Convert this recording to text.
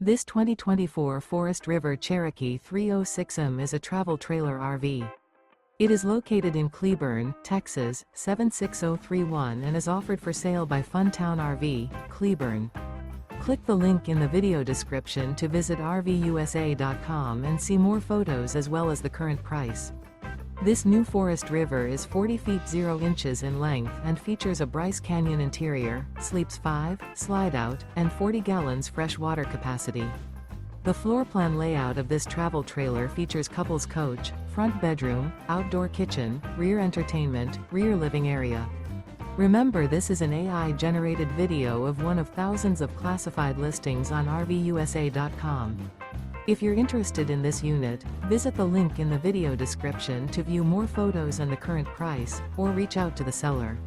This 2024 Forest River Cherokee 306M is a travel trailer RV. It is located in Cleburne, Texas, 76031 and is offered for sale by Funtown RV, Cleburne. Click the link in the video description to visit RVUSA.com and see more photos as well as the current price. This new Forest River is 40 feet 0 inches in length and features a BRYCE CANYON interior, sleeps 5, slide-out, and 40 gallons fresh water capacity. The floor plan layout of this travel trailer features couples coach, front bedroom, outdoor kitchen, rear entertainment, rear living area. Remember, this is an AI-generated video of one of thousands of classified listings on RVUSA.com. If you're interested in this unit, visit the link in the video description to view more photos and the current price, or reach out to the seller.